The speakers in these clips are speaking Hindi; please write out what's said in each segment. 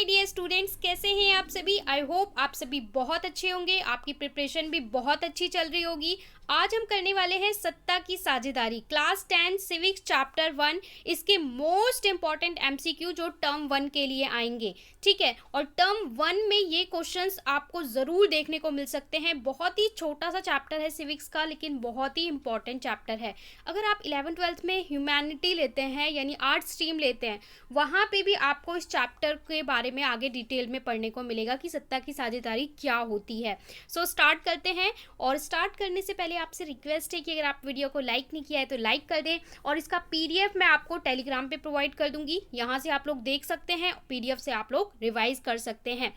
माय डियर स्टूडेंट्स, कैसे हैं आप सभी। आई होप आप सभी बहुत अच्छे होंगे, आपकी प्रिपरेशन भी बहुत अच्छी चल रही होगी। आज हम करने वाले हैं सत्ता की साझेदारी क्लास 10 सिविक्स चैप्टर 1, इसके मोस्ट इंपॉर्टेंट एमसीक्यू जो टर्म 1 के लिए आएंगे। ठीक है, और टर्म 1 में ये क्वेश्चंस आपको ज़रूर देखने को मिल सकते हैं। बहुत ही छोटा सा चैप्टर है सिविक्स का, लेकिन बहुत ही इंपॉर्टेंट चैप्टर है। अगर आप 11th-12th में ह्यूमैनिटी लेते हैं यानी आर्ट स्ट्रीम लेते हैं, वहाँ पे भी आपको इस चैप्टर के बारे में आगे डिटेल में पढ़ने को मिलेगा कि सत्ता की साझेदारी क्या होती है। सो स्टार्ट करते हैं। और स्टार्ट करने से पहले आपसे रिक्वेस्ट है कि अगर आप वीडियो को लाइक नहीं किया है तो लाइक कर दें, और इसका पीडीएफ मैं आपको टेलीग्राम पे प्रोवाइड कर दूंगी, यहाँ से आप लोग देख सकते हैं, पीडीएफ से आप लोग रिवाइज कर सकते हैं।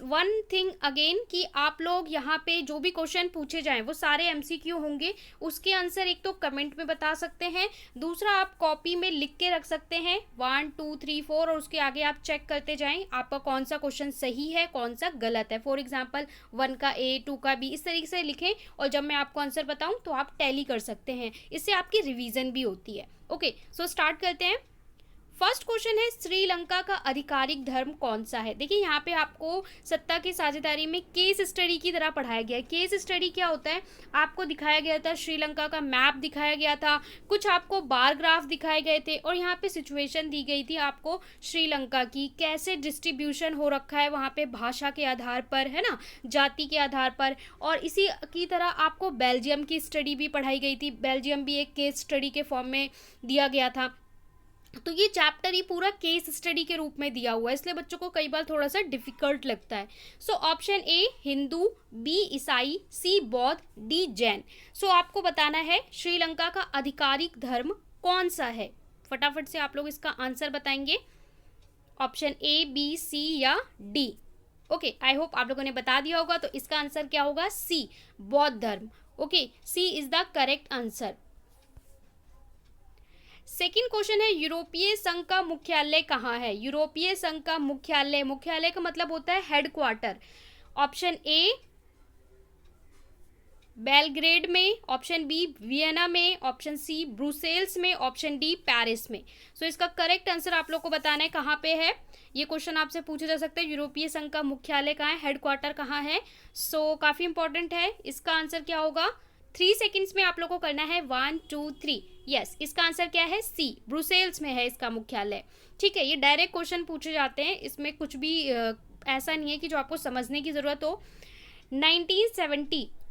वन थिंग अगेन कि आप लोग यहाँ पे जो भी क्वेश्चन पूछे जाएं वो सारे एमसीक्यू होंगे, उसके आंसर एक तो कमेंट में बता सकते हैं, दूसरा आप कॉपी में लिख के रख सकते हैं 1 2 3 4, और उसके आगे आप चेक करते जाएं आपका कौन सा क्वेश्चन सही है कौन सा गलत है। फॉर एग्जांपल 1 का ए, 2 का बी, इस तरीके से लिखें, और जब मैं आपको आंसर बताऊं तो आप टैली कर सकते हैं। इससे आपकी रिवीजन भी होती है। ओके, सो स्टार्ट करते हैं। फर्स्ट क्वेश्चन है, श्रीलंका का आधिकारिक धर्म कौन सा है। देखिए यहाँ पे आपको सत्ता की साझेदारी में केस स्टडी की तरह पढ़ाया गया है। केस स्टडी क्या होता है, आपको दिखाया गया था श्रीलंका का मैप दिखाया गया था, कुछ आपको बार ग्राफ दिखाए गए थे, और यहाँ पे सिचुएशन दी गई थी आपको श्रीलंका की, कैसे डिस्ट्रीब्यूशन हो रखा है वहाँ पे भाषा के आधार पर, है ना, जाति के आधार पर। और इसी की तरह आपको बेल्जियम की स्टडी भी पढ़ाई गई थी, बेल्जियम भी एक केस स्टडी के फॉर्म में दिया गया था। तो ये चैप्टर ही पूरा केस स्टडी के रूप में दिया हुआ है, इसलिए बच्चों को कई बार थोड़ा सा डिफिकल्ट लगता है। So option A Hindu, B ईसाई, सी बौद्ध, डी जैन। सो आपको बताना है श्रीलंका का आधिकारिक धर्म कौन सा है। फटाफट से आप लोग इसका आंसर बताएंगे, ऑप्शन ए, बी, सी या डी। ओके, आई होप आप लोगों ने बता दिया होगा। तो इसका आंसर क्या होगा, सी, बौद्ध धर्म। Okay, C is the correct answer. Second question है, यूरोपीय संघ का मुख्यालय कहाँ है। यूरोपीय संघ का मुख्यालय, मुख्यालय का मतलब होता है हेडक्वार्टर। ऑप्शन ए बेलग्रेड में, ऑप्शन बी वियना में, ऑप्शन सी ब्रुसेल्स में, ऑप्शन डी पेरिस में। सो इसका करेक्ट आंसर आप लोग को बताना है कहाँ पे है। ये क्वेश्चन आपसे पूछा जा सकता है, यूरोपीय संघ का मुख्यालय कहाँ है, हेडक्वार्टर कहाँ है। सो काफी इंपॉर्टेंट है। इसका आंसर क्या होगा, 3 सेकेंड्स में आप लोग को करना है, 1 2 3। यस, इसका आंसर क्या है, सी, ब्रुसेल्स में है इसका मुख्यालय। ठीक है, ये डायरेक्ट क्वेश्चन पूछे जाते हैं, इसमें कुछ भी ऐसा नहीं है कि जो आपको समझने की जरूरत हो।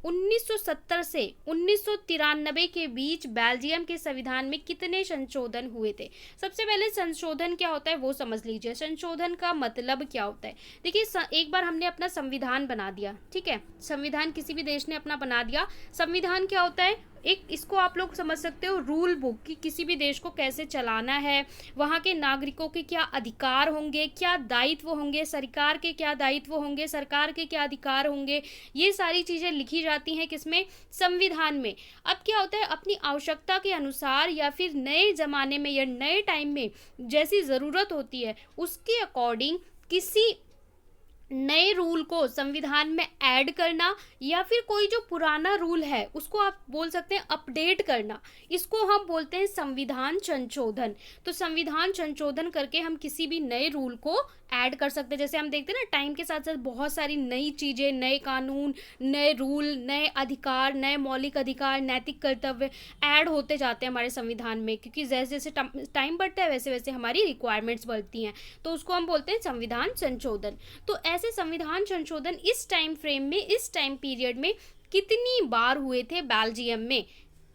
1970 से 1993 के बीच बेल्जियम के संविधान में कितने संशोधन हुए थे। सबसे पहले संशोधन क्या होता है वो समझ लीजिए। संशोधन का मतलब क्या होता है, देखिए एक बार हमने अपना संविधान बना दिया, ठीक है, संविधान किसी भी देश ने अपना बना दिया। संविधान क्या होता है, एक इसको आप लोग समझ सकते हो रूल बुक, कि किसी भी देश को कैसे चलाना है, वहाँ के नागरिकों के क्या अधिकार होंगे, क्या दायित्व होंगे, सरकार के क्या दायित्व होंगे, सरकार के क्या अधिकार होंगे, ये सारी चीज़ें लिखी जाती हैं किसमें, संविधान में। अब क्या होता है, अपनी आवश्यकता के अनुसार या फिर नए ज़माने में या नए टाइम में जैसी ज़रूरत होती है उसके अकॉर्डिंग किसी नए रूल को संविधान में ऐड करना, या फिर कोई जो पुराना रूल है उसको आप बोल सकते हैं अपडेट करना, इसको हम बोलते हैं संविधान संशोधन। तो संविधान संशोधन करके हम किसी भी नए रूल को ऐड कर सकते हैं। जैसे हम देखते हैं ना, टाइम के साथ साथ बहुत सारी नई चीज़ें, नए कानून, नए रूल, नए अधिकार, नए मौलिक अधिकार, नैतिक कर्तव्य ऐड होते जाते हैं हमारे संविधान में, क्योंकि जैसे जैसे टाइम बढ़ता है वैसे वैसे हमारी रिक्वायरमेंट्स बढ़ती हैं, तो उसको हम बोलते हैं संविधान संशोधन। तो ऐसे संविधान संशोधन इस टाइम फ्रेम में, इस टाइम पीरियड में कितनी बार हुए थे बेल्जियम में।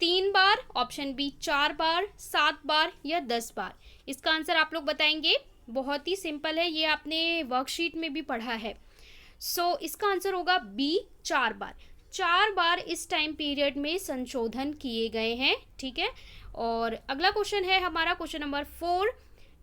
3 बार, ऑप्शन बी 4 बार, 7 बार या 10 बार। इसका आंसर आप लोग बताएंगे। बहुत ही सिंपल है, ये आपने वर्कशीट में भी पढ़ा है। सो इसका आंसर होगा बी, 4 बार। 4 बार इस टाइम पीरियड में संशोधन किए गए हैं। ठीक है, और अगला क्वेश्चन है हमारा क्वेश्चन नंबर 4,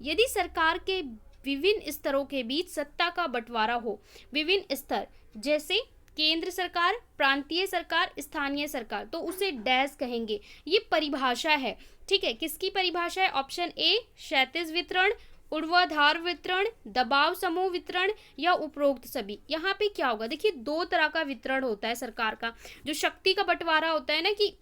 यदि सरकार के विभिन्न स्तरों के बीच सत्ता का बंटवारा हो, विभिन्न स्तर जैसे केंद्र सरकार, प्रांतीय सरकार, स्थानीय सरकार, तो उसे डैश कहेंगे। ये परिभाषा है, ठीक है, किसकी परिभाषा है, ऑप्शन ए क्षैतिज वितरण, ऊर्ध्वाधर वितरण, दबाव समूह वितरण या उपरोक्त सभी। यहाँ पे क्या होगा, देखिए 2 तरह का वितरण होता है सरकार का। जो शक्ति का बंटवारा होता है ना, कि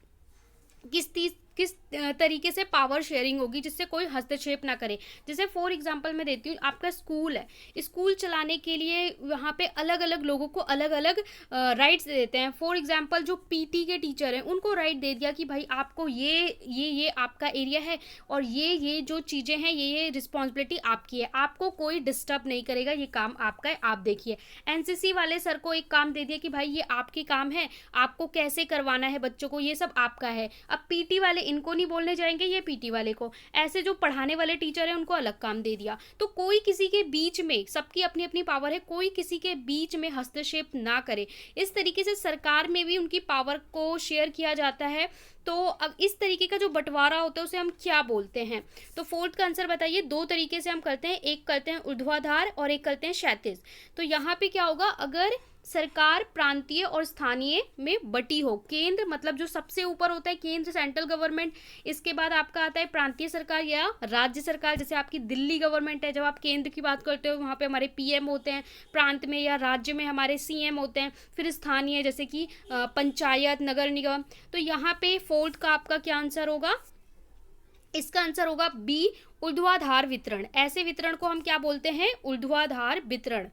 किस तरीके से पावर शेयरिंग होगी जिससे कोई हस्तक्षेप ना करे। जैसे फॉर एग्जांपल मैं देती हूँ, आपका स्कूल है, स्कूल चलाने के लिए वहाँ पे अलग अलग लोगों को अलग अलग राइट्स दे देते हैं। फॉर एग्जांपल जो पीटी के टीचर हैं उनको राइट दे दिया कि भाई आपको ये आपका एरिया है और ये जो चीज़ें हैं ये रिस्पॉन्सिबिलिटी आपकी है, आपको कोई डिस्टर्ब नहीं करेगा, ये काम आपका है, आप देखिए। एनसीसी वाले सर को एक काम दे दिया कि भाई ये आपकी काम है, आपको कैसे करवाना है बच्चों को, ये सब आपका है। अब पीटी वाले इनको नहीं बोलने जाएंगे, ये पीटी वाले को, ऐसे जो पढ़ाने वाले टीचर हैं उनको अलग काम दे दिया। तो कोई किसी के बीच में, सबकी अपनी अपनी पावर है, कोई किसी के बीच में हस्तक्षेप ना करे। इस तरीके से सरकार में भी उनकी पावर को शेयर किया जाता है। तो अब इस तरीके का जो बंटवारा होता है उसे हम क्या बोलते हैं? तो फोर्थ का आंसर बताइए। दो तरीके से हम करते हैं, एक करते हैं ऊर्ध्वाधर और एक करते हैं क्षैतिज। तो यहाँ पे क्या होगा, अगर सरकार प्रांतीय और स्थानीय में बटी हो, केंद्र मतलब जो सबसे ऊपर होता है केंद्र, सेंट्रल गवर्नमेंट, इसके बाद आपका आता है प्रांतीय सरकार या राज्य सरकार, जैसे आपकी दिल्ली गवर्नमेंट है, जब आप केंद्र की बात करते हो वहाँ पे हमारे पीएम होते हैं, प्रांत में या राज्य में हमारे सीएम होते हैं, फिर स्थानीय जैसे कि पंचायत, नगर निगम। तो यहाँ पे फोर्थ का आपका क्या आंसर होगा? इसका आंसर होगा बी, ऊर्ध्वाधर वितरण। ऐसे वितरण को हम क्या बोलते हैं? ऊर्ध्वाधर वितरण।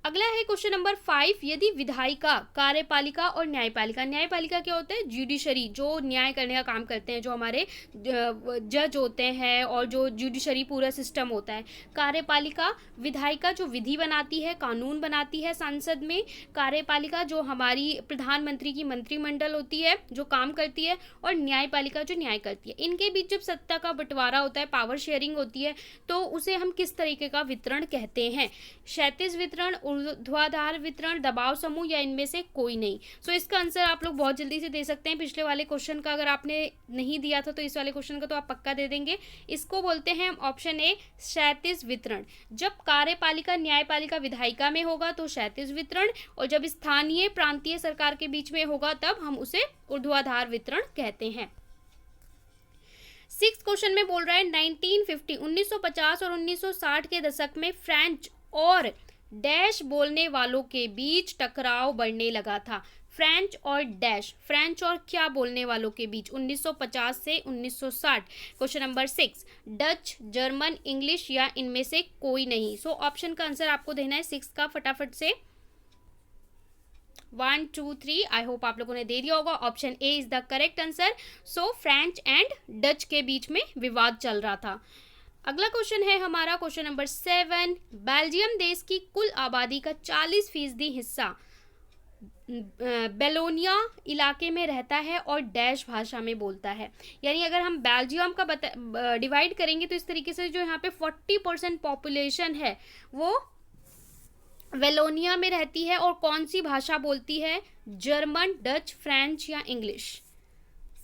अगला है क्वेश्चन नंबर 5। यदि विधायिका, कार्यपालिका और न्यायपालिका, न्यायपालिका क्या होता है? जुडिशरी, जो न्याय करने का काम करते हैं, जो हमारे जज होते हैं और जो जुडिशरी पूरा सिस्टम होता है। कार्यपालिका, विधायिका जो विधि बनाती है, कानून बनाती है संसद में। कार्यपालिका जो हमारी प्रधानमंत्री की मंत्रिमंडल होती है, जो काम करती है। और न्यायपालिका जो न्याय करती है। इनके बीच जब सत्ता का बंटवारा होता है, पावर शेयरिंग होती है, तो उसे हम किस तरीके का वितरण कहते हैं? क्षैतिज वितरण, ऊर्ध्वाधर वितरण, दबाव समूह, या इनमें से कोई नहीं। सो इसका आंसर आप लोग बहुत जल्दी से दे सकते हैं। पिछले वाले क्वेश्चन का अगर आपने नहीं दिया था तो इस वाले क्वेश्चन का तो आप पक्का दे देंगे। इसको बोलते हैं ऑप्शन ए, क्षैतिज वितरण। जब कार्यपालिका, न्यायपालिका, विधायिका में होगा तो क्षैतिज वितरण, और जब स्थानीय प्रांतीय सरकार के बीच में होगा तब हम उसे ऊर्ध्वाधर वितरण कहते हैं। 6th क्वेश्चन में बोल रहा है 1950 और 1960 के दशक में फ्रेंच और डैश बोलने वालों के बीच टकराव बढ़ने लगा था। फ्रेंच और डैश, फ्रेंच और क्या बोलने वालों के बीच 1950 से 1960। Question number 6, Dutch, German, English या इनमें से कोई नहीं। सो ऑप्शन का आंसर आपको देना है 6 का फटाफट से। 1 2 3, आई होप आप लोगों ने दे दिया होगा। Option A is the correct answer. So French and Dutch के बीच में विवाद चल रहा था। अगला क्वेश्चन है हमारा क्वेश्चन नंबर 7। बेल्जियम देश की कुल आबादी का 40% हिस्सा बेलोनिया इलाके में रहता है और डैश भाषा में बोलता है। यानी अगर हम बेल्जियम का डिवाइड करेंगे तो इस तरीके से जो यहाँ पे 40% पॉपुलेशन है वो वेलोनिया में रहती है और कौन सी भाषा बोलती है? जर्मन, डच, फ्रेंच या इंग्लिश।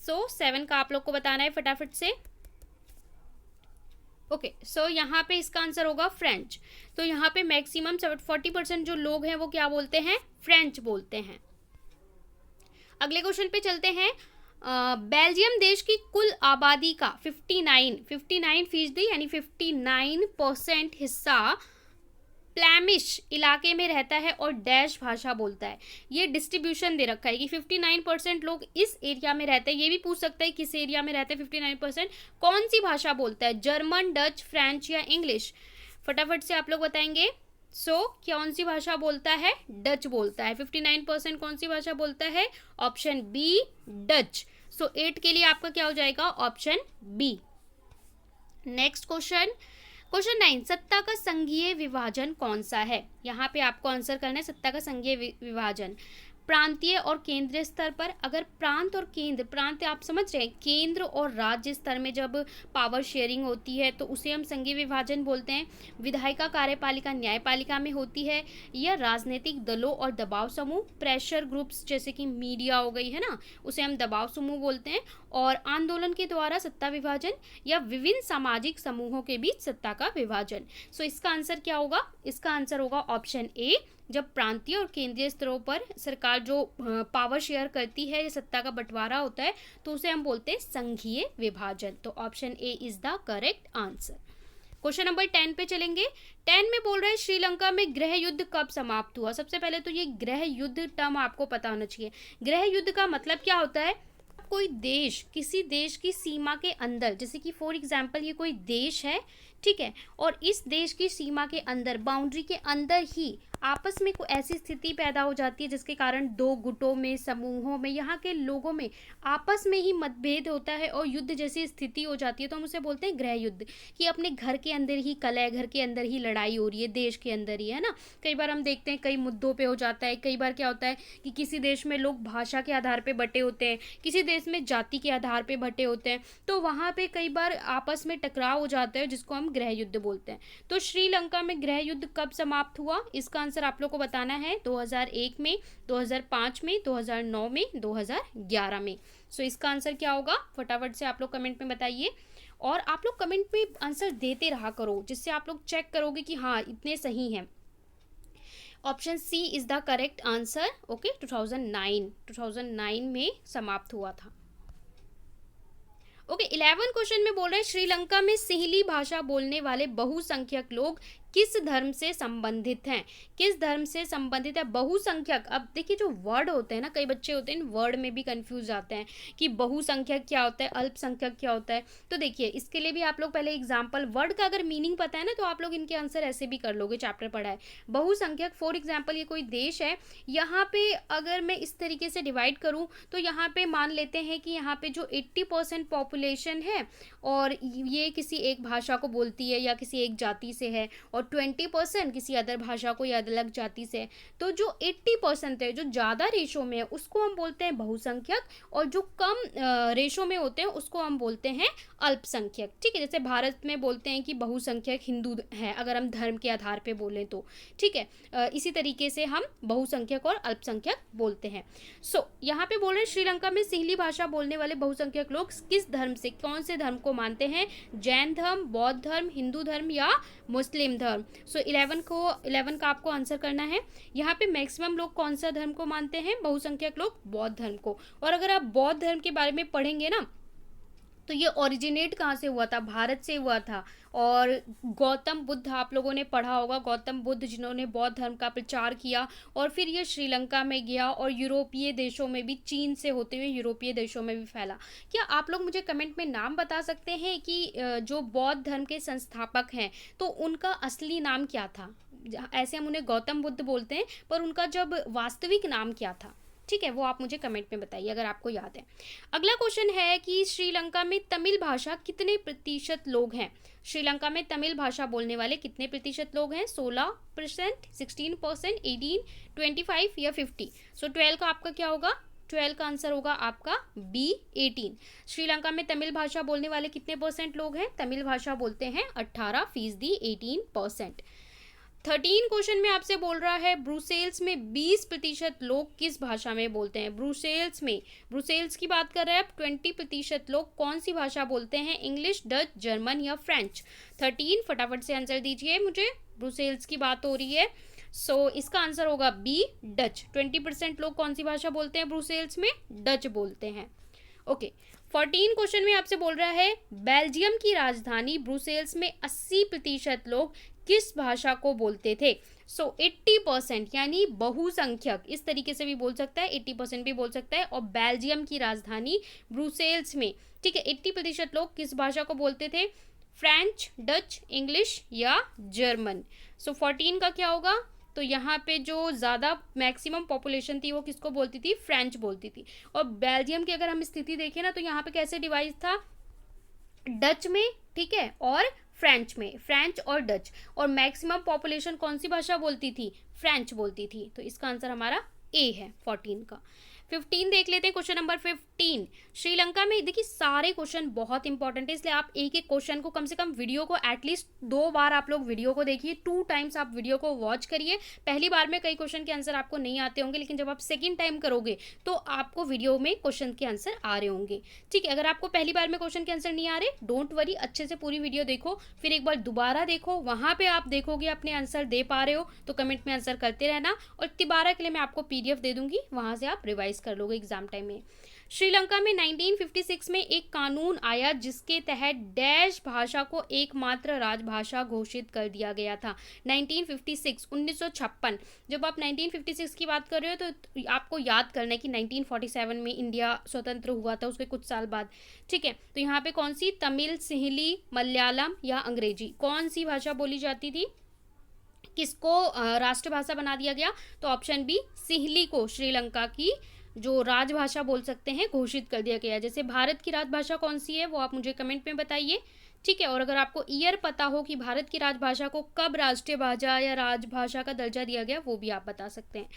सो 7 का आप लोग को बताना है फटाफट से। ओके, सो यहाँ पे इसका आंसर होगा फ्रेंच। तो यहाँ पे मैक्सिमम 40% जो लोग हैं वो क्या बोलते हैं? फ्रेंच बोलते हैं। अगले क्वेश्चन पे चलते हैं। बेल्जियम देश की कुल आबादी का 59% यानी 59% हिस्सा फ्लैमिश इलाके में रहता है और डैश भाषा बोलता है। ये डिस्ट्रीब्यूशन दे रखा है कि 59% लोग इस एरिया में रहते हैं। ये भी पूछ सकता है किस एरिया में रहते हैं 59%, कौन सी भाषा बोलता है? जर्मन, डच, फ्रेंच या इंग्लिश। फटाफट से आप लोग बताएंगे। सो कौन सी भाषा बोलता है? डच बोलता है। 59% कौन सी भाषा बोलता है? Option B, Dutch. सो 8 के लिए आपका क्या हो जाएगा? Option B. नेक्स्ट क्वेश्चन 9, सत्ता का संघीय विभाजन कौन सा है? यहाँ पे आपको आंसर करना है सत्ता का संघीय विभाजन। प्रांतीय और केंद्रीय स्तर पर, अगर प्रांत और केंद्र, प्रांत आप समझ रहे हैं, केंद्र और राज्य स्तर में जब पावर शेयरिंग होती है तो उसे हम संघीय विभाजन बोलते हैं। विधायिका, कार्यपालिका, न्यायपालिका में होती है, या राजनीतिक दलों और दबाव समूह, प्रेशर ग्रुप्स जैसे कि मीडिया हो गई है ना, उसे हम दबाव समूह बोलते हैं। और आंदोलन के द्वारा सत्ता विभाजन, या विभिन्न सामाजिक समूहों के बीच सत्ता का विभाजन। सो इसका आंसर क्या होगा? इसका आंसर होगा ऑप्शन ए। जब प्रांतीय और केंद्रीय स्तरों पर सरकार जो पावर शेयर करती है, या सत्ता का बंटवारा होता है, तो उसे हम बोलते हैं संघीय विभाजन। तो option A is the correct answer. Question number 10 पे चलेंगे। 10 में बोल रहे हैं श्रीलंका में गृह युद्ध कब समाप्त हुआ? सबसे पहले तो ये गृह युद्ध टर्म आपको पता होना चाहिए। गृह युद्ध का मतलब क्या होता है? कोई देश किसी देश की सीमा के अंदर, जैसे कि फॉर एग्जांपल ये कोई देश है, ठीक है, और इस देश की सीमा के अंदर, बाउंड्री के अंदर ही आपस में कोई ऐसी स्थिति पैदा हो जाती है जिसके कारण दो गुटों में, समूहों में, यहाँ के लोगों में आपस में ही मतभेद होता है और युद्ध जैसी स्थिति हो जाती है, तो हम उसे बोलते हैं गृह युद्ध। कि अपने घर के अंदर ही कलह, घर के अंदर ही लड़ाई हो रही है, देश के अंदर ही, है ना। कई बार हम देखते हैं कई मुद्दों पे हो जाता है। कई बार क्या होता है कि किसी देश में लोग भाषा के आधार पे बटे होते हैं, किसी देश में जाति के आधार पे बटे होते हैं, तो वहाँ पे कई बार आपस में टकराव हो जाता है, जिसको हम गृह युद्ध बोलते हैं। तो श्रीलंका में गृह युद्ध कब समाप्त हुआ, इसका आंसर आप लोग को बताना है। 2001 में, 2005 में, 2009 में, 2011 में। सो इसका आंसर क्या होगा, फटाफट से आप लोग कमेंट में बताइए। और आप लोग कमेंट में आंसर देते रहा करो, जिससे आप लोग चेक करोगे कि हाँ इतने सही हैं। Option C is the correct answer. Okay, 2009 में समाप्त हुआ था। ओके, 11 क्वेश्चन में बोल रहे हैं श्रीलंका में सिंहली भाषा बोलने वाले बहुसंख्यक लोग किस धर्म से संबंधित हैं। किस धर्म से संबंधित है बहुसंख्यक। अब देखिए जो वर्ड होते हैं ना, कई बच्चे होते हैं वर्ड में भी कंफ्यूज जाते हैं कि बहुसंख्यक क्या होता है, अल्पसंख्यक क्या होता है। तो देखिए इसके लिए भी आप लोग पहले एग्जाम्पल, वर्ड का अगर मीनिंग पता है ना, तो आप लोग इनके आंसर ऐसे भी कर लोगे, चैप्टर पढ़ा है। बहुसंख्यक फॉर एग्जाम्पल ये कोई देश है, यहाँ पे अगर मैं इस तरीके से डिवाइड करूँ तो यहाँ पे मान लेते हैं कि यहाँ पे जो 80% पॉपुलेशन है और ये किसी एक भाषा को बोलती है या किसी एक जाति से है, और 20% किसी अदर भाषा को या अलग जाति से है। तो जो 80% है, जो ज़्यादा रेशो में है, उसको हम बोलते हैं बहुसंख्यक, और जो कम रेशो में होते हैं उसको हम बोलते हैं अल्पसंख्यक। ठीक है, जैसे भारत में बोलते हैं कि बहुसंख्यक हिंदू हैं, अगर हम धर्म के आधार पे बोलें तो। ठीक है, इसी तरीके से हम बहुसंख्यक और अल्पसंख्यक बोलते हैं। यहाँ पे बोल रहे हैं श्रीलंका में सिंहली भाषा बोलने वाले बहुसंख्यक लोग किस धर्म से, कौन से धर्म को मानते हैं। जैन धर्म, बौद्ध धर्म, हिंदू धर्म या मुस्लिम धर्म। 11 का आपको आंसर करना है। यहाँ पे मैक्सिमम लोग कौन सा धर्म को मानते हैं, बहुसंख्यक लोग बौद्ध धर्म को। और अगर आप बौद्ध धर्म के बारे में पढ़ेंगे ना, तो ये ओरिजिनेट कहाँ से हुआ था, भारत से हुआ था। और गौतम बुद्ध आप लोगों ने पढ़ा होगा, गौतम बुद्ध जिन्होंने बौद्ध धर्म का प्रचार किया, और फिर ये श्रीलंका में गया और यूरोपीय देशों में भी, चीन से होते हुए यूरोपीय देशों में भी फैला। क्या आप लोग मुझे कमेंट में नाम बता सकते हैं कि जो बौद्ध धर्म के संस्थापक हैं तो उनका असली नाम क्या था। ऐसे हम उन्हें गौतम बुद्ध बोलते हैं, पर उनका जब वास्तविक नाम क्या था, ठीक है, वो आप मुझे कमेंट में बताइए अगर आपको याद है। अगला क्वेश्चन है कि श्रीलंका में तमिल भाषा कितने प्रतिशत लोग हैं। श्रीलंका में तमिल भाषा बोलने वाले कितने प्रतिशत लोग हैं। 16%, 16%, 18, 25 या 50। 12 का आपका क्या होगा, 12 का आंसर होगा आपका बी, 18। श्रीलंका में तमिल भाषा बोलने वाले कितने परसेंट लोग हैं। तमिल भाषा बोलते हैं 18%, 18%। 13 क्वेश्चन में आपसे बोल रहा है ब्रुसेल्स में 20% लोग किस भाषा में बोलते हैं। ब्रुसेल्स में, ब्रुसेल्स की बात कर रहे हैं आप, 20% लोग कौन सी भाषा बोलते हैं। इंग्लिश, डच, जर्मन या फ्रेंच। 13 फटाफट से आंसर दीजिए मुझे, ब्रुसेल्स की बात हो रही है। इसका आंसर होगा बी, डच। 20% लोग कौन सी भाषा बोलते हैं ब्रुसेल्स में, डच बोलते हैं। ओके, 14 क्वेश्चन में आपसे बोल रहा है बेल्जियम की राजधानी ब्रुसेल्स में 80% लोग किस भाषा को बोलते थे। 80% यानी बहुसंख्यक, इस तरीके से भी बोल सकता है, 80% भी बोल सकता है। और बेल्जियम की राजधानी ब्रुसेल्स में, ठीक है, 80% लोग किस भाषा को बोलते थे। फ्रेंच, डच, इंग्लिश या जर्मन। 14 का क्या होगा, तो यहाँ पे जो ज़्यादा मैक्सिमम पॉपुलेशन थी वो किसको बोलती थी, फ्रेंच बोलती थी। और बेल्जियम की अगर हम स्थिति देखें ना, तो यहाँ पे कैसे डिवाइड था, डच में, ठीक है, और फ्रेंच में, फ्रेंच और डच। और मैक्सिमम पॉपुलेशन कौन सी भाषा बोलती थी, फ्रेंच बोलती थी। तो इसका आंसर हमारा ए है 14 का। 15 देख लेते हैं, क्वेश्चन नंबर 15। श्रीलंका में, देखिए सारे क्वेश्चन बहुत इंपॉर्टेंट है, इसलिए आप एक एक क्वेश्चन को कम से कम वीडियो को एटलीस्ट 2 बार आप लोग वीडियो को देखिए, 2 टाइम्स आप वीडियो को वॉच करिए। पहली बार में कई क्वेश्चन के आंसर आपको नहीं आते होंगे, लेकिन जब आप सेकंड टाइम करोगे तो आपको वीडियो में क्वेश्चन के आंसर आ रहे होंगे। ठीक है, अगर आपको पहली बार में क्वेश्चन के आंसर नहीं आ रहे, डोंट वरी, अच्छे से पूरी वीडियो देखो, फिर एक बार दोबारा देखो, वहाँ पे आप देखोगे अपने आंसर दे पा रहे हो तो कमेंट में आंसर करते रहना। और दोबारा के लिए मैं आपको PDF दे दूंगी, वहाँ से आप रिवाइज रिवाइज कर लोगे एग्जाम टाइम में। श्रीलंका में 1956 में एक कानून आया जिसके तहत डैश भाषा को एकमात्र राजभाषा घोषित कर दिया गया था। 1956 1956। जब आप 1956 की बात कर रहे हो तो आपको याद करना है कि 1947 में इंडिया स्वतंत्र हुआ था, उसके कुछ साल बाद। ठीक है, तो यहाँ पे कौन सी, तमिल, सिंहली, मलयालम या अंग्रेजी, कौन सी भाषा बोली जाती थी, किसको राष्ट्रभाषा बना दिया गया? तो ऑप्शन बी, सिंहली को श्रीलंका की जो राजभाषा बोल सकते हैं घोषित कर दिया गया। जैसे भारत की राजभाषा कौन सी है वो आप मुझे कमेंट में बताइए। ठीक है, और अगर आपको ईयर पता हो कि भारत की राजभाषा को कब राष्ट्रीय भाषा या राजभाषा का दर्जा दिया गया वो भी आप बता सकते हैं।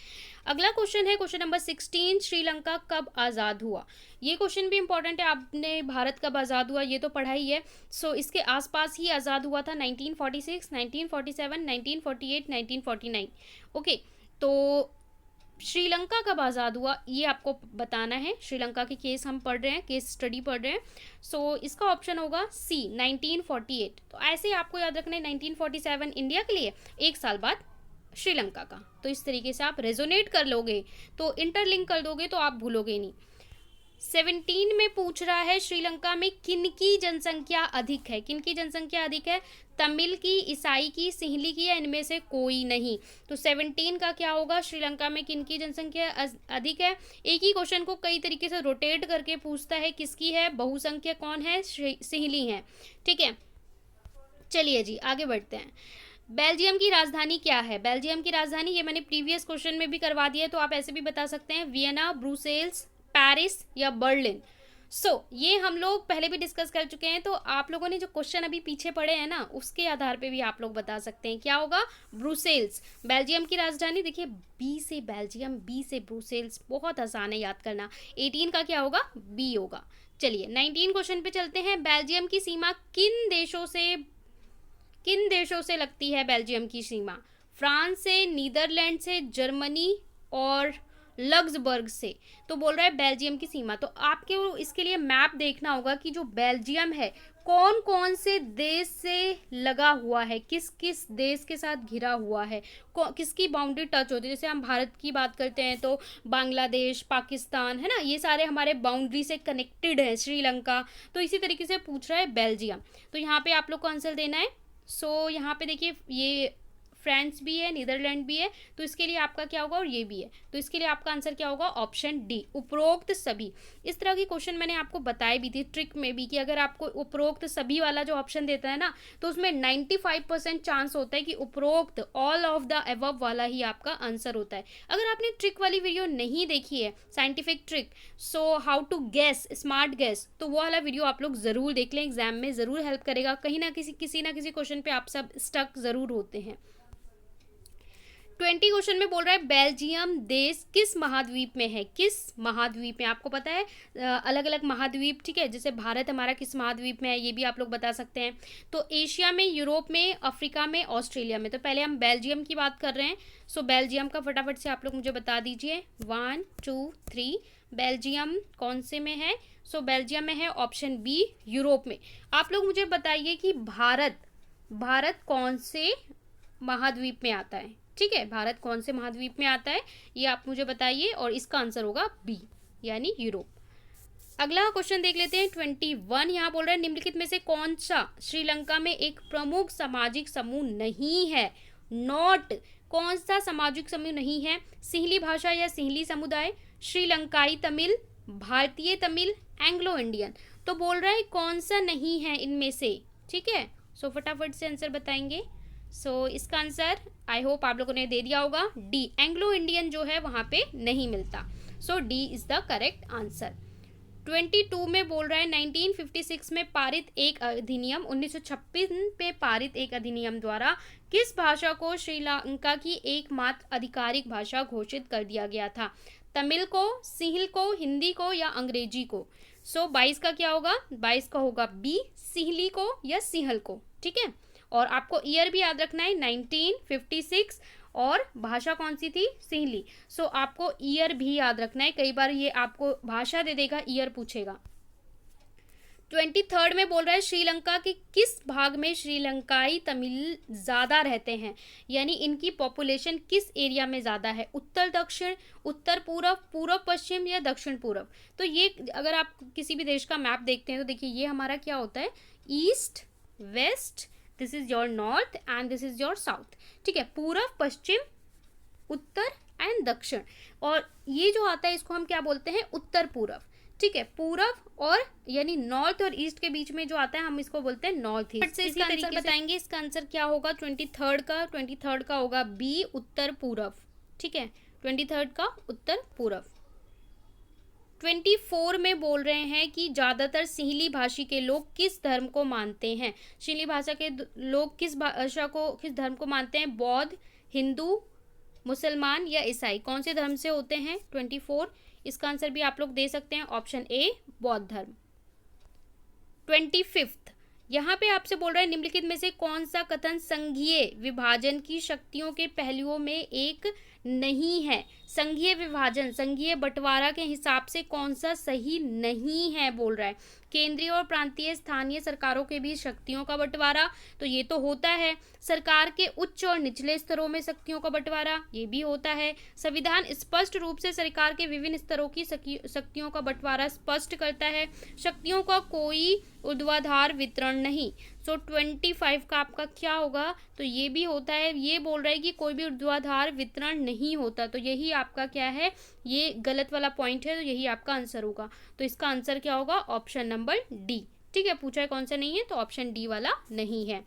अगला क्वेश्चन है क्वेश्चन नंबर 16, श्रीलंका कब आज़ाद हुआ? ये क्वेश्चन भी इंपॉर्टेंट है। आपने भारत कब आज़ाद हुआ ये तो पढ़ा ही है। सो इसके आसपास ही आज़ाद हुआ था, 1946, 1947, 1948, 1949। ओके, तो श्रीलंका कब आज़ाद हुआ ये आपको बताना है। श्रीलंका के केस हम पढ़ रहे हैं, केस स्टडी पढ़ रहे हैं। सो इसका ऑप्शन होगा सी, 1948। तो ऐसे ही आपको याद रखना है 1947 इंडिया के लिए, एक साल बाद श्रीलंका का। तो इस तरीके से आप रेजोनेट कर लोगे, तो इंटरलिंक कर दोगे तो आप भूलोगे नहीं। 17 में पूछ रहा है श्रीलंका में किनकी जनसंख्या अधिक है? किनकी जनसंख्या अधिक है? तमिल की, ईसाई की, सिंहली की या इनमें से कोई नहीं? तो 17 का क्या होगा, श्रीलंका में किनकी जनसंख्या अधिक है? एक ही क्वेश्चन को कई तरीके से रोटेट करके पूछता है, किसकी है? बहुसंख्यक कौन है? सिंहली है। ठीक है, चलिए जी आगे बढ़ते हैं। बेल्जियम की राजधानी क्या है? बेल्जियम की राजधानी, ये मैंने प्रीवियस क्वेश्चन में भी करवा दिया है, तो आप ऐसे भी बता सकते हैं, वियना, ब्रुसेल्स, पेरिस या बर्लिन। ये हम लोग पहले भी डिस्कस कर चुके हैं, तो आप लोगों ने जो क्वेश्चन अभी पीछे पढ़े हैं ना उसके आधार पे भी आप लोग बता सकते हैं। क्या होगा? ब्रुसेल्स बेल्जियम की राजधानी। देखिए, बी से बेल्जियम, बी से ब्रुसेल्स, बहुत आसान है याद करना। 18 का क्या होगा? बी होगा। चलिए 19 क्वेश्चन पे चलते हैं। बेल्जियम की सीमा किन देशों से लगती है? बेल्जियम की सीमा फ्रांस से, नीदरलैंड से, जर्मनी और लग्जबर्ग से। तो बोल रहा है बेल्जियम की सीमा। तो आपको इसके लिए मैप देखना होगा कि जो बेल्जियम है कौन कौन से देश से लगा हुआ है, किस किस देश के साथ घिरा हुआ है, किसकी बाउंड्री टच होती है। जैसे हम भारत की बात करते हैं तो बांग्लादेश, पाकिस्तान, है ना, ये सारे हमारे बाउंड्री से कनेक्टेड है, श्रीलंका। तो इसी तरीके से पूछ रहा है बेल्जियम। तो यहाँ पे आप लोग को आंसर देना है। यहाँ पे देखिए, ये फ्रांस भी है, नीदरलैंड भी है, तो इसके लिए आपका क्या होगा, और ये भी है, तो इसके लिए आपका आंसर क्या होगा? ऑप्शन डी, उपरोक्त सभी। इस तरह की क्वेश्चन मैंने आपको बताई भी थी ट्रिक में भी, कि अगर आपको उपरोक्त सभी वाला जो ऑप्शन देता है ना, तो उसमें 95% चांस होता है कि उपरोक्त ऑल ऑफ द अबव वाला ही आपका आंसर होता है। अगर आपने ट्रिक वाली वीडियो नहीं देखी है, scientific trick, how to guess, smart guess, तो वो वाला वीडियो आप लोग जरूर देख लें, एग्जाम में जरूर हेल्प करेगा। कहीं ना किसी ना किसी क्वेश्चन पे आप सब स्टक जरूर होते हैं। 20 क्वेश्चन में बोल रहा है बेल्जियम देश किस महाद्वीप में है? किस महाद्वीप में? आपको पता है अलग अलग महाद्वीप, ठीक है, जैसे भारत हमारा किस महाद्वीप में है ये भी आप लोग बता सकते हैं। तो एशिया में, यूरोप में, अफ्रीका में, ऑस्ट्रेलिया में। तो पहले हम बेल्जियम की बात कर रहे हैं। बेल्जियम का फटाफट से आप लोग मुझे बता दीजिए, 1 2 3। बेल्जियम कौन से में है? बेल्जियम में है ऑप्शन बी, यूरोप में। आप लोग मुझे बताइए कि भारत कौन से महाद्वीप में आता है? ठीक है, भारत कौन से महाद्वीप में आता है ये आप मुझे बताइए, और इसका आंसर होगा बी, यानी यूरोप। अगला क्वेश्चन देख लेते हैं 21। यहाँ बोल रहे हैं निम्नलिखित में से कौन सा श्रीलंका में एक प्रमुख सामाजिक समूह नहीं है? नॉट, कौन सा सामाजिक समूह नहीं है? सिंहली भाषा या सिंहली समुदाय, श्रीलंकाई तमिल, भारतीय तमिल, एंग्लो इंडियन। तो बोल रहा है कौन सा नहीं है इनमें से। ठीक है, फटाफट से आंसर बताएंगे। इसका आंसर आई होप आप लोगों ने दे दिया होगा, डी, एंग्लो इंडियन जो है वहां पे नहीं मिलता। D is the correct answer. 22 में बोल रहा है 1956 में पारित एक अधिनियम, 1956 पे पारित एक अधिनियम द्वारा किस भाषा को श्रीलंका की एकमात्र आधिकारिक भाषा घोषित कर दिया गया था? तमिल को, सिंहल को, हिंदी को या अंग्रेजी को? 22 का क्या होगा? 22 का होगा बी, सिंहली को या सिंहल को। ठीक है, और आपको ईयर भी याद रखना है 1956, और भाषा कौन सी थी? सिंहली। आपको ईयर भी याद रखना है, कई बार ये आपको भाषा दे देगा, ईयर पूछेगा। 23rd में बोल रहा है श्रीलंका के किस भाग में श्रीलंकाई तमिल ज़्यादा रहते हैं, यानी इनकी पॉपुलेशन किस एरिया में ज़्यादा है, उत्तर दक्षिण, उत्तर पूर्व, पूर्व पश्चिम या दक्षिण पूर्व। तो ये अगर आप किसी भी देश का मैप देखते हैं तो देखिए ये हमारा क्या होता है, east west, this is your north and this is your south. ठीक है, पूर्व पश्चिम उत्तर एंड दक्षिण, और ये जो आता है इसको हम क्या बोलते हैं, उत्तर पूर्व। ठीक है, पूर्व और यानी नॉर्थ और ईस्ट के बीच में जो आता है हम इसको बोलते हैं नॉर्थ ईस्ट। से इसका आंसर बताएंगे, इसका आंसर क्या होगा 23rd का होगा बी, उत्तर पूर्व। ठीक है, 23rd का उत्तर पूर्व। 24 में बोल रहे हैं कि ज़्यादातर सिंहली भाषी के लोग किस धर्म को मानते हैं। सिंहली भाषा के लोग किस धर्म को मानते हैं, बौद्ध, हिंदू, मुसलमान या ईसाई, कौन से धर्म से होते हैं 24। इसका आंसर भी आप लोग दे सकते हैं, ऑप्शन ए बौद्ध धर्म। 25 यहाँ पे आपसे बोल रहा है निम्नलिखित में से कौन सा कथन संघीय विभाजन की शक्तियों के पहलुओं में एक नहीं है। संघीय विभाजन, संघीय बंटवारा के हिसाब से कौन सा सही नहीं है बोल रहा है। केंद्रीय और प्रांतीय स्थानीय सरकारों के बीच शक्तियों का बंटवारा, तो ये तो होता है। सरकार के उच्च और निचले स्तरों में शक्तियों का बंटवारा, ये भी होता है। संविधान स्पष्ट रूप से सरकार के विभिन्न स्तरों की शक्तियों का बंटवारा स्पष्ट करता है। शक्तियों का कोई ऊर्ध्वाधर वितरण नहीं। सो 25 का आपका क्या होगा, तो ये भी होता है। ये बोल रहा है कि कोई भी ऊर्ध्वाधर वितरण नहीं होता, तो यही आपका क्या है, ये गलत वाला पॉइंट है, तो यही आपका आंसर होगा। तो इसका आंसर क्या होगा, ऑप्शन नंबर डी। ठीक है, पूछा है कौन सा नहीं है, तो ऑप्शन डी वाला नहीं है।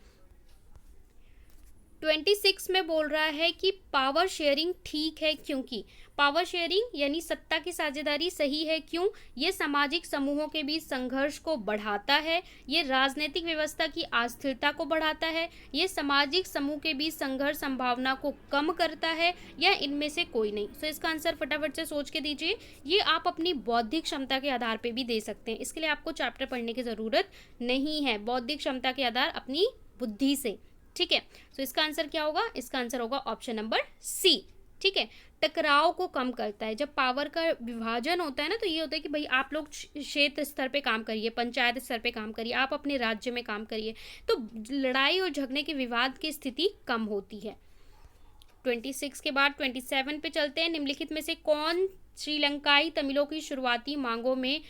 26 में बोल रहा है कि पावर शेयरिंग ठीक है क्योंकि, पावर शेयरिंग यानी सत्ता की साझेदारी सही है क्यों, ये सामाजिक समूहों के बीच संघर्ष को बढ़ाता है, ये राजनीतिक व्यवस्था की अस्थिरता को बढ़ाता है, ये सामाजिक समूह के बीच संघर्ष संभावना को कम करता है, या इनमें से कोई नहीं। सो इसका आंसर फटाफट से सोच के दीजिए। ये आप अपनी बौद्धिक क्षमता के आधार पर भी दे सकते हैं, इसके लिए आपको चैप्टर पढ़ने की ज़रूरत नहीं है। बौद्धिक क्षमता के आधार अपनी बुद्धि से। ठीक है, तो इसका आंसर क्या होगा, इसका आंसर होगा ऑप्शन नंबर सी। ठीक है, टकराव को कम करता है। जब पावर का विभाजन होता है ना, तो ये होता है कि भाई आप लोग क्षेत्र स्तर पे काम करिए, पंचायत स्तर पे काम करिए, आप अपने राज्य में काम करिए, तो लड़ाई और झगड़े के विवाद की स्थिति कम होती है। 26 के बाद 27 पे चलते हैं। निम्नलिखित में से कौन श्रीलंकाई तमिलों की शुरुआती मांगों में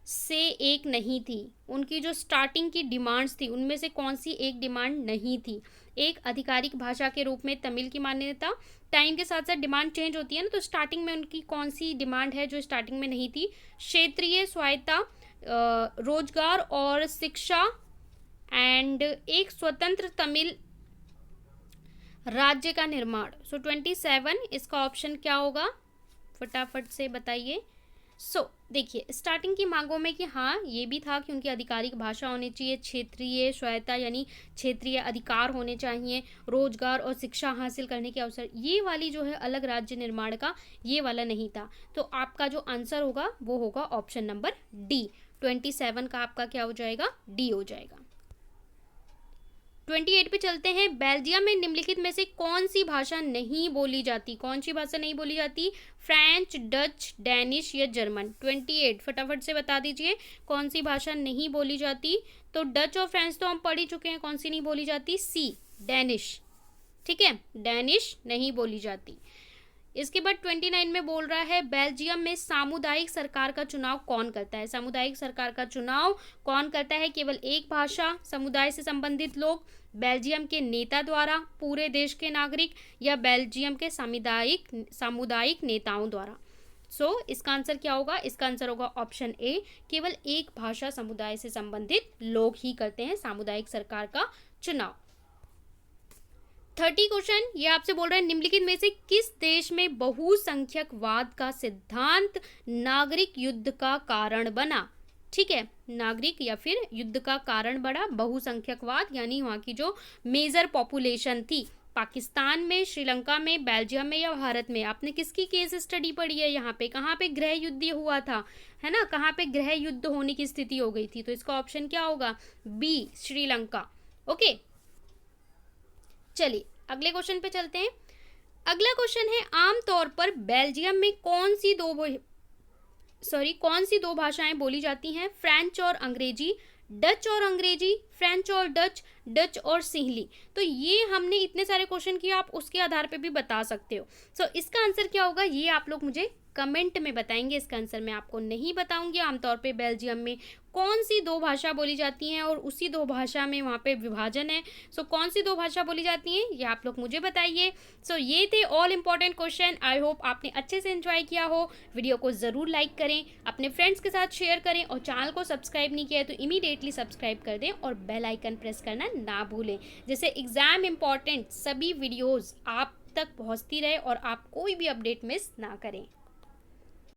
से एक नहीं थी। उनकी जो स्टार्टिंग की डिमांड्स थी उनमें से कौन सी एक डिमांड नहीं थी। एक, आधिकारिक भाषा के रूप में तमिल की मान्यता। टाइम के साथ साथ डिमांड चेंज होती है ना, तो स्टार्टिंग में उनकी कौन सी डिमांड है जो स्टार्टिंग में नहीं थी। क्षेत्रीय स्वायत्ता, रोजगार और शिक्षा, एंड एक स्वतंत्र तमिल राज्य का निर्माण। सो 27 इसका ऑप्शन क्या होगा, फटाफट से बताइए। देखिए स्टार्टिंग की मांगों में कि हाँ ये भी था कि उनकी आधिकारिक भाषा होनी चाहिए, क्षेत्रीय स्वायत्ता यानी क्षेत्रीय अधिकार होने चाहिए, रोजगार और शिक्षा हासिल करने के अवसर, ये वाली जो है अलग राज्य निर्माण का, ये वाला नहीं था। तो आपका जो आंसर होगा वो होगा ऑप्शन नंबर डी। 27 का आपका क्या हो जाएगा, डी हो जाएगा। 28 पे चलते हैं। बेल्जियम में निम्नलिखित में से कौन सी भाषा नहीं बोली जाती। कौन सी भाषा नहीं बोली जाती, फ्रेंच, डच, डैनिश या जर्मन। 28 फटाफट से बता दीजिए कौन सी भाषा नहीं बोली जाती। तो डच और फ्रेंच तो हम पढ़ ही चुके हैं, कौन सी नहीं बोली जाती, सी डैनिश। ठीक है, डैनिश नहीं बोली जाती। इसके बाद 29 में बोल रहा है बेल्जियम में सामुदायिक सरकार का चुनाव कौन करता है। सामुदायिक सरकार का चुनाव कौन करता है, केवल एक भाषा समुदाय से संबंधित लोग, बेल्जियम के नेता द्वारा, पूरे देश के नागरिक, या बेल्जियम के सामुदायिक नेताओं द्वारा। इसका आंसर क्या होगा, इसका आंसर होगा ऑप्शन ए, केवल एक भाषा समुदाय से संबंधित लोग ही करते हैं सामुदायिक सरकार का चुनाव। 30 क्वेश्चन ये आपसे बोल रहे हैं निम्नलिखित में से किस देश में बहुसंख्यकवाद का सिद्धांत नागरिक युद्ध का कारण बना। ठीक है, नागरिक या फिर युद्ध का कारण बना बहुसंख्यकवाद, यानी वहाँ की जो मेजर पॉपुलेशन थी, पाकिस्तान में, श्रीलंका में, बेल्जियम में या भारत में। आपने किसकी केस स्टडी पढ़ी है यहाँ पे, कहाँ पे गृह युद्ध हुआ था, है ना, कहाँ पे गृह युद्ध होने की स्थिति हो गई थी। तो इसका ऑप्शन क्या होगा, बी श्रीलंका। ओके, चलिए अगले क्वेश्चन पे चलते हैं। अगला क्वेश्चन है आमतौर पर बेल्जियम में कौन सी दो कौन सी दो भाषाएं बोली जाती हैं? फ्रेंच और अंग्रेजी, डच और अंग्रेजी, फ्रेंच और डच, डच और सिंहली। तो ये हमने इतने सारे क्वेश्चन किए, आप उसके आधार पे भी बता सकते हो। इसका आंसर क्या होगा ये आप लोग मुझे कमेंट में बताएंगे। इसका आंसर मैं आपको नहीं बताऊंगी। आमतौर पे बेल्जियम में कौन सी दो भाषा बोली जाती हैं और उसी दो भाषा में वहाँ पे विभाजन है। कौन सी दो भाषा बोली जाती हैं ये आप लोग मुझे बताइए। ये थे all important question. I hope आपने अच्छे से एंजॉय किया हो। वीडियो को ज़रूर लाइक करें, अपने फ्रेंड्स के साथ शेयर करें और चैनल को सब्सक्राइब नहीं किया है तो इमीडिएटली सब्सक्राइब कर दें और बेल आइकन प्रेस करना ना भूलें, जैसे एग्ज़ाम इंपॉर्टेंट सभी वीडियोज़ आप तक पहुँचती रहे और आप कोई भी अपडेट मिस ना करें।